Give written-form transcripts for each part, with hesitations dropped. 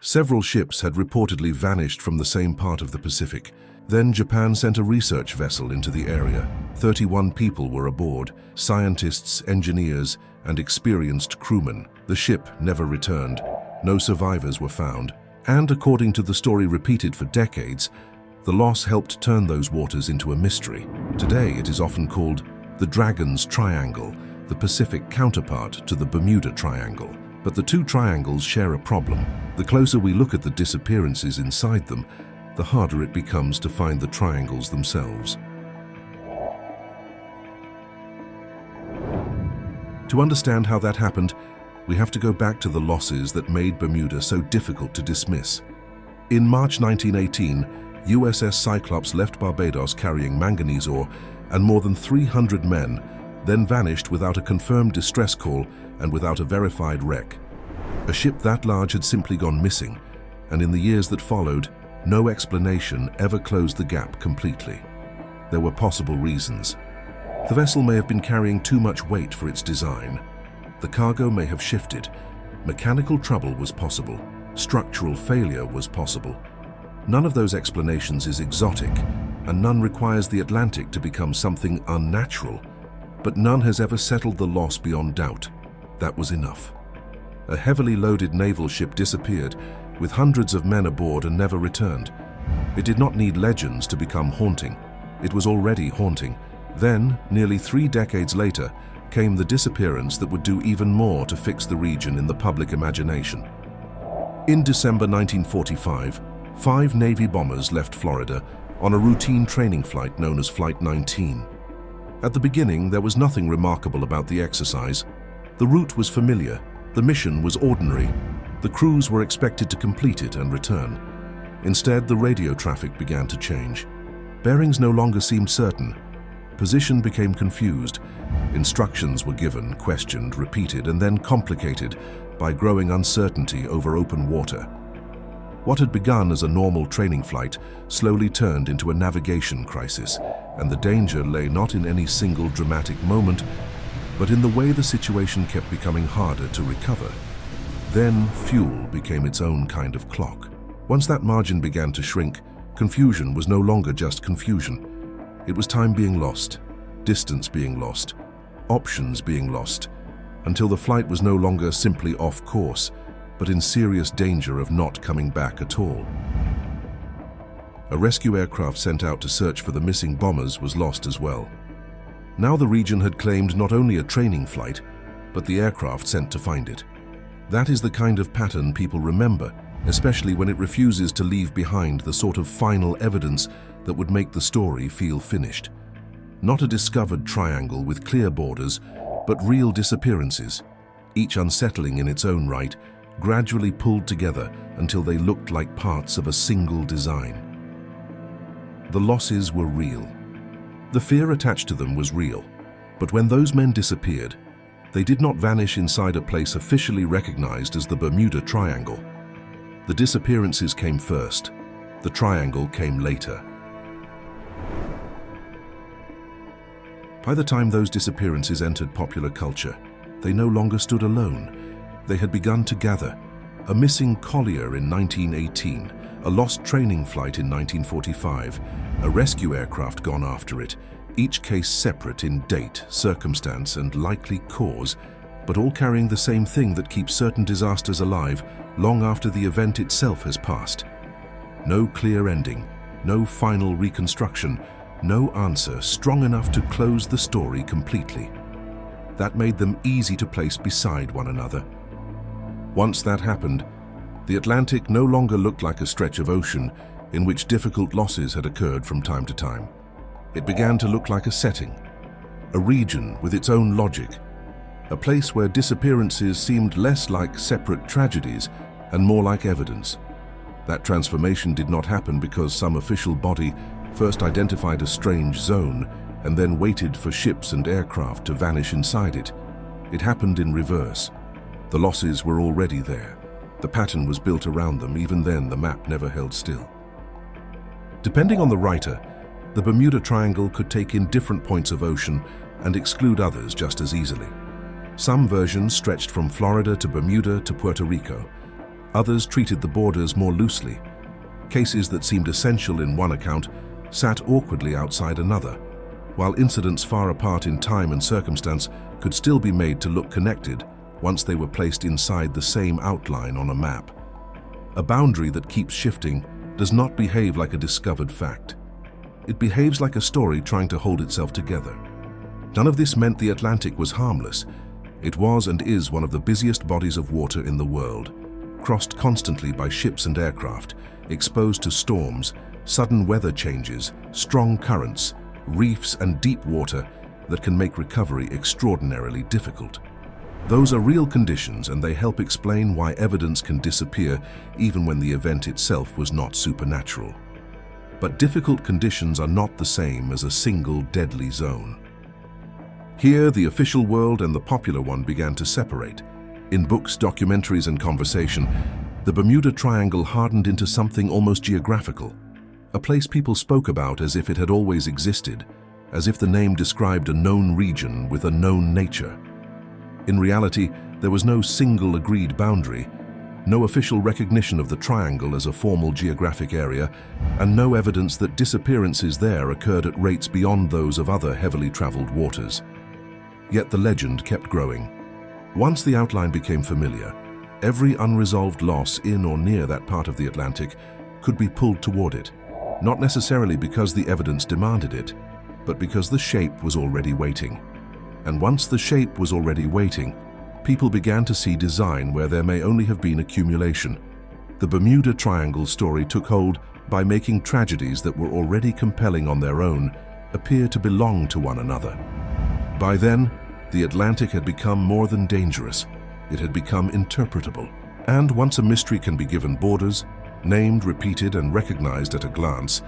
Several ships had reportedly vanished from the same part of the Pacific. Then Japan sent a research vessel into the area. 31 people were aboard, scientists, engineers, and experienced crewmen. The ship never returned. No survivors were found. And according to the story repeated for decades, the loss helped turn those waters into a mystery. Today it is often called the Dragon's Triangle, the Pacific counterpart to the Bermuda Triangle. But the two triangles share a problem. The closer we look at the disappearances inside them, the harder it becomes to find the triangles themselves. To understand how that happened, we have to go back to the losses that made Bermuda so difficult to dismiss. In March 1918, USS Cyclops left Barbados carrying manganese ore and more than 300 men, then vanished without a confirmed distress call and without a verified wreck. A ship that large had simply gone missing, and in the years that followed, no explanation ever closed the gap completely. There were possible reasons. The vessel may have been carrying too much weight for its design. The cargo may have shifted. Mechanical trouble was possible. Structural failure was possible. None of those explanations is exotic, and none requires the Atlantic to become something unnatural. But none has ever settled the loss beyond doubt. That was enough. A heavily loaded naval ship disappeared, with hundreds of men aboard and never returned. It did not need legends to become haunting. It was already haunting. Then, nearly 3 decades later, came the disappearance that would do even more to fix the region in the public imagination. In December 1945, 5 Navy bombers left Florida on a routine training flight known as Flight 19. At the beginning, there was nothing remarkable about the exercise. The route was familiar, the mission was ordinary, the crews were expected to complete it and return. Instead, the radio traffic began to change. Bearings no longer seemed certain. Position became confused. Instructions were given, questioned, repeated, and then complicated by growing uncertainty over open water. What had begun as a normal training flight slowly turned into a navigation crisis, and the danger lay not in any single dramatic moment, but in the way the situation kept becoming harder to recover. Then fuel became its own kind of clock. Once that margin began to shrink, confusion was no longer just confusion. It was time being lost, distance being lost, options being lost, until the flight was no longer simply off course, but in serious danger of not coming back at all. A rescue aircraft sent out to search for the missing bombers was lost as well. Now the region had claimed not only a training flight, but the aircraft sent to find it. That is the kind of pattern people remember, especially when it refuses to leave behind the sort of final evidence that would make the story feel finished. Not a discovered triangle with clear borders, but real disappearances, each unsettling in its own right, gradually pulled together until they looked like parts of a single design. The losses were real. The fear attached to them was real, but when those men disappeared, they did not vanish inside a place officially recognized as the Bermuda Triangle. The disappearances came first, the triangle came later. By the time those disappearances entered popular culture, they no longer stood alone. They had begun to gather. A missing collier in 1918, a lost training flight in 1945, a rescue aircraft gone after it, each case separate in date, circumstance, and likely cause, but all carrying the same thing that keeps certain disasters alive long after the event itself has passed. No clear ending, no final reconstruction, no answer strong enough to close the story completely. That made them easy to place beside one another. Once that happened, the Atlantic no longer looked like a stretch of ocean in which difficult losses had occurred from time to time. It began to look like a setting, a region with its own logic, a place where disappearances seemed less like separate tragedies and more like evidence. That transformation did not happen because some official body first identified a strange zone and then waited for ships and aircraft to vanish inside it. It happened in reverse. The losses were already there. The pattern was built around them. Even then, the map never held still. Depending on the writer, the Bermuda Triangle could take in different points of ocean and exclude others just as easily. Some versions stretched from Florida to Bermuda to Puerto Rico. Others treated the borders more loosely. Cases that seemed essential in one account sat awkwardly outside another, while incidents far apart in time and circumstance could still be made to look connected once they were placed inside the same outline on a map. A boundary that keeps shifting does not behave like a discovered fact. It behaves like a story trying to hold itself together. None of this meant the Atlantic was harmless. It was and is one of the busiest bodies of water in the world, crossed constantly by ships and aircraft, exposed to storms, sudden weather changes, strong currents, reefs and deep water that can make recovery extraordinarily difficult. Those are real conditions, and they help explain why evidence can disappear even when the event itself was not supernatural. But difficult conditions are not the same as a single deadly zone. Here, the official world and the popular one began to separate. In books, documentaries, and conversation, the Bermuda Triangle hardened into something almost geographical, a place people spoke about as if it had always existed, as if the name described a known region with a known nature. In reality, there was no single agreed boundary, no official recognition of the triangle as a formal geographic area, and no evidence that disappearances there occurred at rates beyond those of other heavily traveled waters. Yet the legend kept growing. Once the outline became familiar, every unresolved loss in or near that part of the Atlantic could be pulled toward it, not necessarily because the evidence demanded it, but because the shape was already waiting. And once the shape was already waiting, people began to see design where there may only have been accumulation. The Bermuda Triangle story took hold by making tragedies that were already compelling on their own appear to belong to one another. By then, the Atlantic had become more than dangerous. It had become interpretable. And once a mystery can be given borders, named, repeated, and recognized at a glance,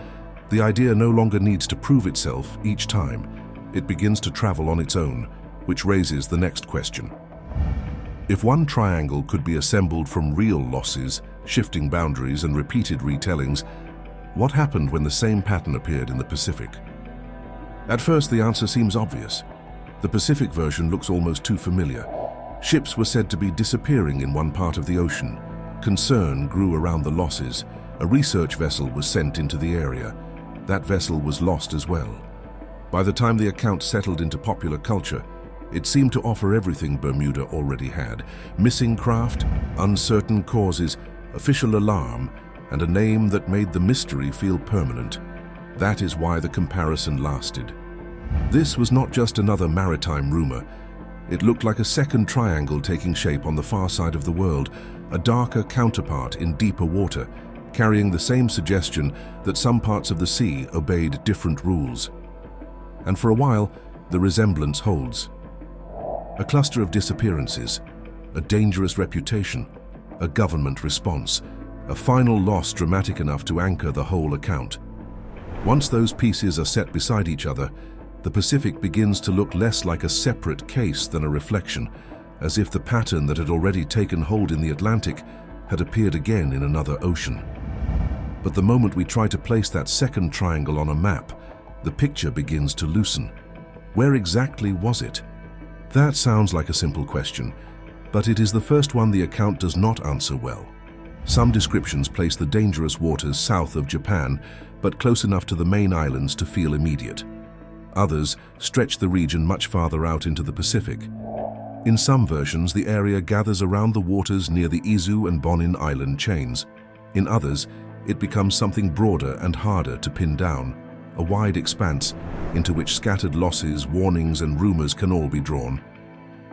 the idea no longer needs to prove itself each time. It begins to travel on its own, which raises the next question. If one triangle could be assembled from real losses, shifting boundaries, and repeated retellings, what happened when the same pattern appeared in the Pacific? At first, the answer seems obvious. The Pacific version looks almost too familiar. Ships were said to be disappearing in one part of the ocean. Concern grew around the losses. A research vessel was sent into the area. That vessel was lost as well. By the time the account settled into popular culture, it seemed to offer everything Bermuda already had: missing craft, uncertain causes, official alarm, and a name that made the mystery feel permanent. That is why the comparison lasted. This was not just another maritime rumor. It looked like a second triangle taking shape on the far side of the world, a darker counterpart in deeper water, carrying the same suggestion that some parts of the sea obeyed different rules. And for a while, the resemblance holds. A cluster of disappearances, a dangerous reputation, a government response, a final loss dramatic enough to anchor the whole account. Once those pieces are set beside each other, the Pacific begins to look less like a separate case than a reflection, as if the pattern that had already taken hold in the Atlantic had appeared again in another ocean. But the moment we try to place that second triangle on a map, the picture begins to loosen. Where exactly was it? That sounds like a simple question, but it is the first one the account does not answer well. Some descriptions place the dangerous waters south of Japan, but close enough to the main islands to feel immediate. Others stretch the region much farther out into the Pacific. In some versions, the area gathers around the waters near the Izu and Bonin Island chains. In others, it becomes something broader and harder to pin down, a wide expanse into which scattered losses, warnings, and rumors can all be drawn.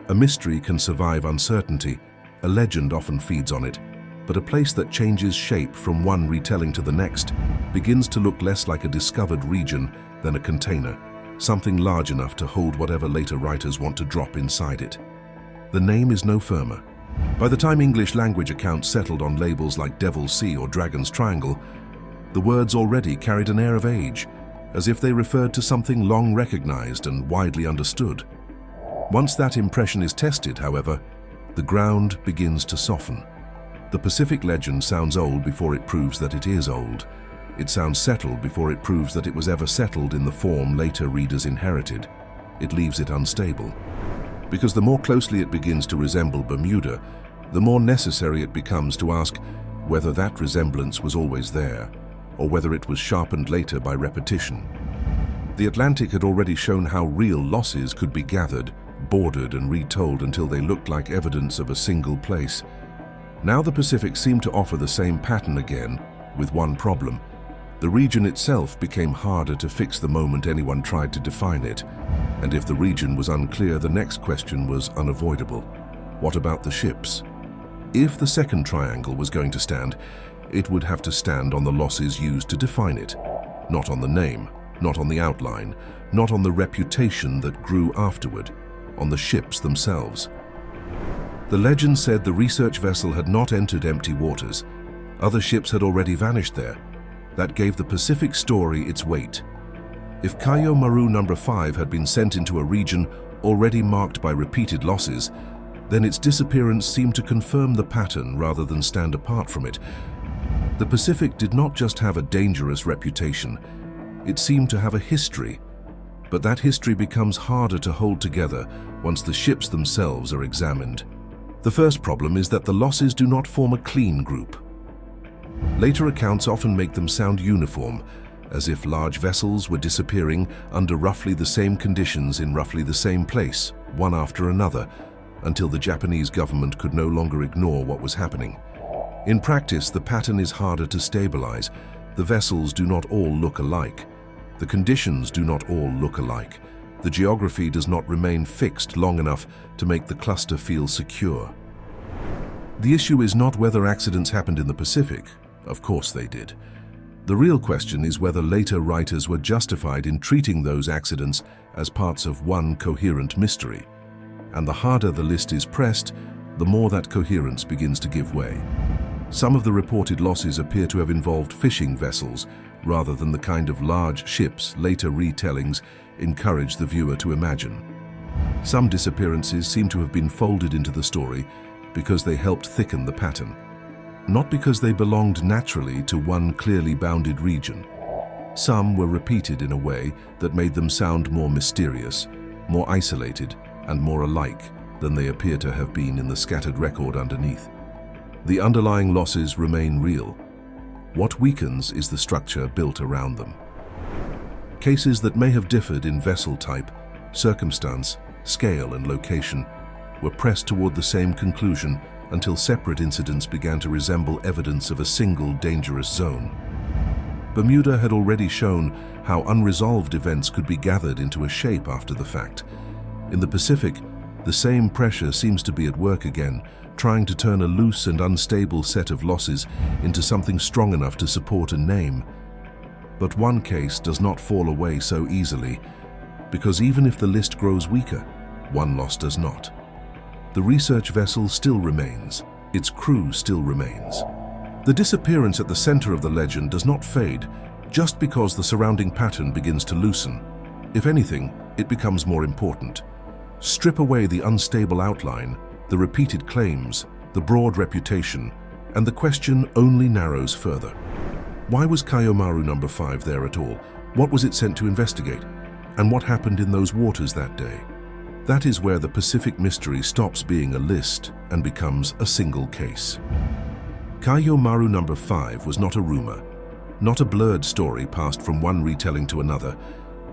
A mystery can survive uncertainty, a legend often feeds on it, but a place that changes shape from one retelling to the next begins to look less like a discovered region than a container, something large enough to hold whatever later writers want to drop inside it. The name is no firmer. By the time English language accounts settled on labels like Devil's Sea or Dragon's Triangle, the words already carried an air of age, as if they referred to something long recognized and widely understood. Once that impression is tested, however, the ground begins to soften. The Pacific legend sounds old before it proves that it is old. It sounds settled before it proves that it was ever settled in the form later readers inherited. It leaves it unstable. Because the more closely it begins to resemble Bermuda, the more necessary it becomes to ask whether that resemblance was always there, or whether it was sharpened later by repetition. The Atlantic had already shown how real losses could be gathered, bordered and retold until they looked like evidence of a single place. Now the Pacific seemed to offer the same pattern again, with one problem. The region itself became harder to fix the moment anyone tried to define it, and if the region was unclear, the next question was unavoidable. What about the ships? If the second triangle was going to stand, it would have to stand on the losses used to define it, not on the name, not on the outline, not on the reputation that grew afterward, on the ships themselves. The legend said the research vessel had not entered empty waters. Other ships had already vanished there. That gave the Pacific story its weight. If Kaiyō Maru No. 5 had been sent into a region already marked by repeated losses, then its disappearance seemed to confirm the pattern rather than stand apart from it. The Pacific did not just have a dangerous reputation, it seemed to have a history. But that history becomes harder to hold together once the ships themselves are examined. The first problem is that the losses do not form a clean group. Later accounts often make them sound uniform, as if large vessels were disappearing under roughly the same conditions in roughly the same place, one after another, until the Japanese government could no longer ignore what was happening. In practice, the pattern is harder to stabilize. The vessels do not all look alike. The conditions do not all look alike. The geography does not remain fixed long enough to make the cluster feel secure. The issue is not whether accidents happened in the Pacific. Of course they did. The real question is whether later writers were justified in treating those accidents as parts of one coherent mystery. And the harder the list is pressed, the more that coherence begins to give way. Some of the reported losses appear to have involved fishing vessels, rather than the kind of large ships later retellings encourage the viewer to imagine. Some disappearances seem to have been folded into the story because they helped thicken the pattern, not because they belonged naturally to one clearly bounded region. Some were repeated in a way that made them sound more mysterious, more isolated, and more alike than they appear to have been in the scattered record underneath. The underlying losses remain real. What weakens is the structure built around them. Cases that may have differed in vessel type, circumstance, scale, and location were pressed toward the same conclusion until separate incidents began to resemble evidence of a single dangerous zone. Bermuda had already shown how unresolved events could be gathered into a shape after the fact. In the Pacific, the same pressure seems to be at work again, trying to turn a loose and unstable set of losses into something strong enough to support a name. But one case does not fall away so easily, because even if the list grows weaker, one loss does not. The research vessel still remains, its crew still remains. The disappearance at the center of the legend does not fade just because the surrounding pattern begins to loosen. If anything, it becomes more important. Strip away the unstable outline, the repeated claims, the broad reputation, and the question only narrows further. Why was Kaiyō Maru No. 5 there at all? What was it sent to investigate? And what happened in those waters that day? That is where the Pacific mystery stops being a list and becomes a single case. Kaiyō Maru No. 5 was not a rumor, not a blurred story passed from one retelling to another,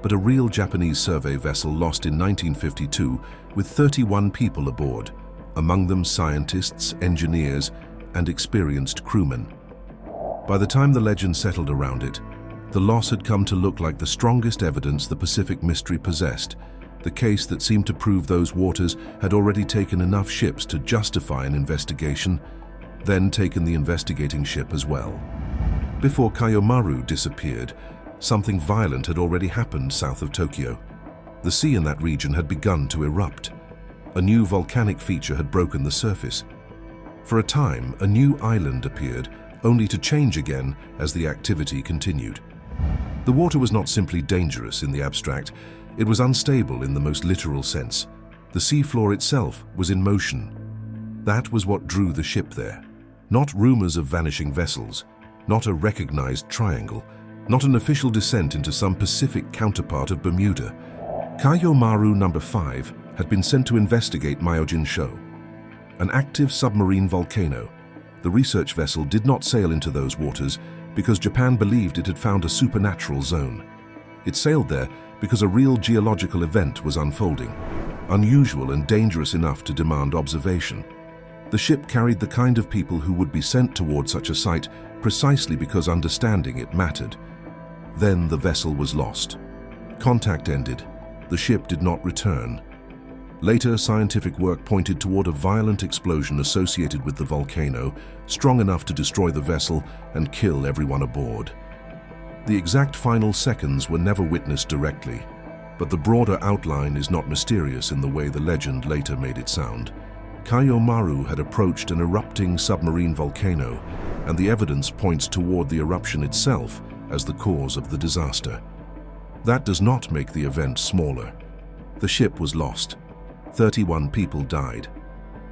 but a real Japanese survey vessel lost in 1952 with 31 people aboard, among them scientists, engineers, and experienced crewmen. By the time the legend settled around it, the loss had come to look like the strongest evidence the Pacific mystery possessed, the case that seemed to prove those waters had already taken enough ships to justify an investigation, then taken the investigating ship as well. Before Kaiyō Maru disappeared, something violent had already happened south of Tokyo. The sea in that region had begun to erupt. A new volcanic feature had broken the surface. For a time, a new island appeared, only to change again as the activity continued. The water was not simply dangerous in the abstract, it was unstable in the most literal sense. The seafloor itself was in motion. That was what drew the ship there. Not rumors of vanishing vessels, not a recognized triangle, not an official descent into some Pacific counterpart of Bermuda. Kaiyō Maru No. 5 had been sent to investigate Myojin Shoal. an active submarine volcano. The research vessel did not sail into those waters because Japan believed it had found a supernatural zone. It sailed there because a real geological event was unfolding, unusual and dangerous enough to demand observation. The ship carried the kind of people who would be sent toward such a site precisely because understanding it mattered. Then the vessel was lost. Contact ended. The ship did not return. Later, scientific work pointed toward a violent explosion associated with the volcano, strong enough to destroy the vessel and kill everyone aboard. The exact final seconds were never witnessed directly, but the broader outline is not mysterious in the way the legend later made it sound. Kaiyō Maru had approached an erupting submarine volcano, and the evidence points toward the eruption itself as the cause of the disaster. That does not make the event smaller. The ship was lost. 31 people died.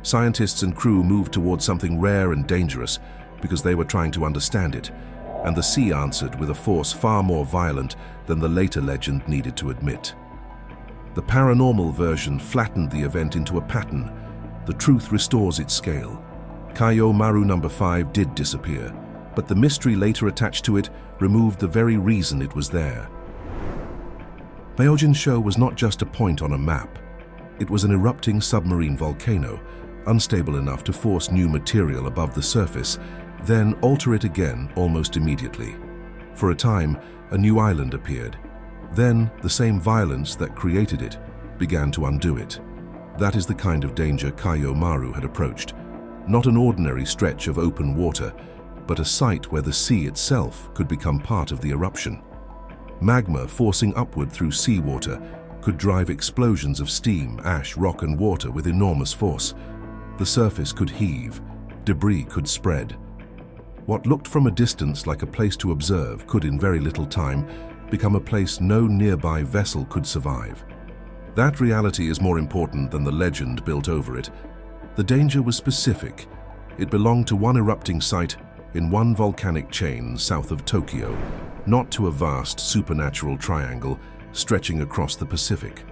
Scientists and crew moved toward something rare and dangerous because they were trying to understand it, and the sea answered with a force far more violent than the later legend needed to admit. The paranormal version flattened the event into a pattern. The truth restores its scale. Kaiyō Maru No. 5 did disappear, but the mystery later attached to it removed the very reason it was there. Myojin-sho was not just a point on a map. It was an erupting submarine volcano, unstable enough to force new material above the surface, then alter it again almost immediately. For a time, a new island appeared. Then, the same violence that created it began to undo it. That is the kind of danger Kaiyō Maru had approached. Not an ordinary stretch of open water, but a site where the sea itself could become part of the eruption. Magma forcing upward through seawater could drive explosions of steam, ash, rock and water with enormous force. The surface could heave, debris could spread. What looked from a distance like a place to observe could in very little time become a place no nearby vessel could survive. That reality is more important than the legend built over it. The danger was specific. It belonged to one erupting site in one volcanic chain south of Tokyo, not to a vast supernatural triangle stretching across the Pacific.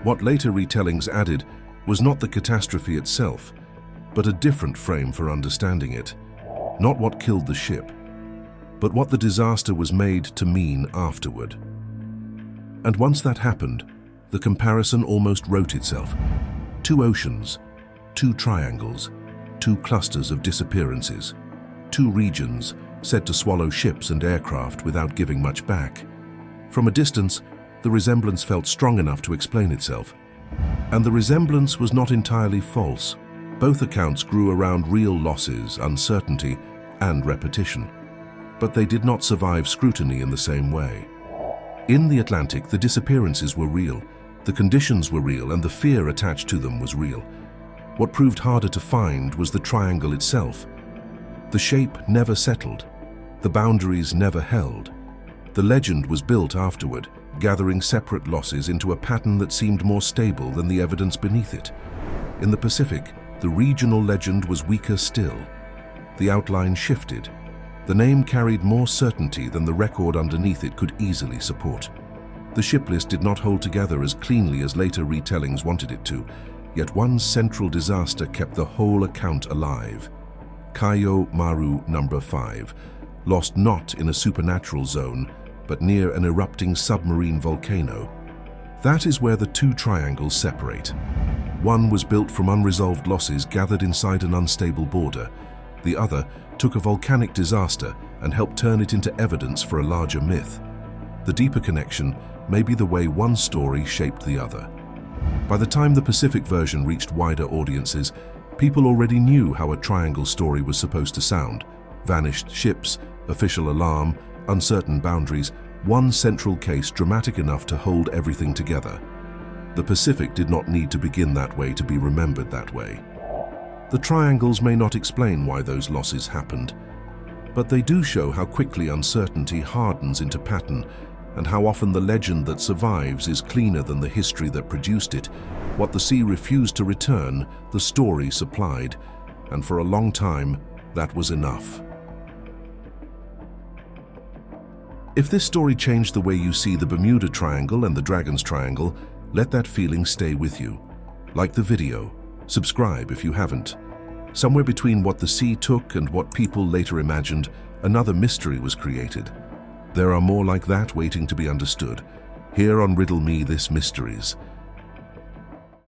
What later retellings added was not the catastrophe itself, but a different frame for understanding it. Not what killed the ship, but what the disaster was made to mean afterward. And once that happened, the comparison almost wrote itself. Two oceans, two triangles, two clusters of disappearances, two regions said to swallow ships and aircraft without giving much back. From a distance, the resemblance felt strong enough to explain itself. And the resemblance was not entirely false. Both accounts grew around real losses, uncertainty, and repetition. But they did not survive scrutiny in the same way. In the Atlantic, the disappearances were real, the conditions were real, and the fear attached to them was real. What proved harder to find was the triangle itself. The shape never settled. The boundaries never held. The legend was built afterward, gathering separate losses into a pattern that seemed more stable than the evidence beneath it. In the Pacific, the regional legend was weaker still. The outline shifted. The name carried more certainty than the record underneath it could easily support. The ship list did not hold together as cleanly as later retellings wanted it to, yet one central disaster kept the whole account alive. Kaiyō Maru No. 5, lost not in a supernatural zone, but near an erupting submarine volcano. That is where the two triangles separate. One was built from unresolved losses gathered inside an unstable border. The other took a volcanic disaster and helped turn it into evidence for a larger myth. The deeper connection may be the way one story shaped the other. By the time the Pacific version reached wider audiences, people already knew how a triangle story was supposed to sound. Vanished ships, official alarm, uncertain boundaries, one central case dramatic enough to hold everything together. The Pacific did not need to begin that way to be remembered that way. The triangles may not explain why those losses happened, but they do show how quickly uncertainty hardens into pattern and how often the legend that survives is cleaner than the history that produced it. What the sea refused to return, the story supplied, and for a long time, that was enough. If this story changed the way you see the Bermuda Triangle and the Dragon's Triangle, let that feeling stay with you. Like the video, Subscribe if you haven't. Somewhere between what the sea took and what people later imagined, another mystery was created. There are more like that waiting to be understood. Here on Riddle Me This Mysteries.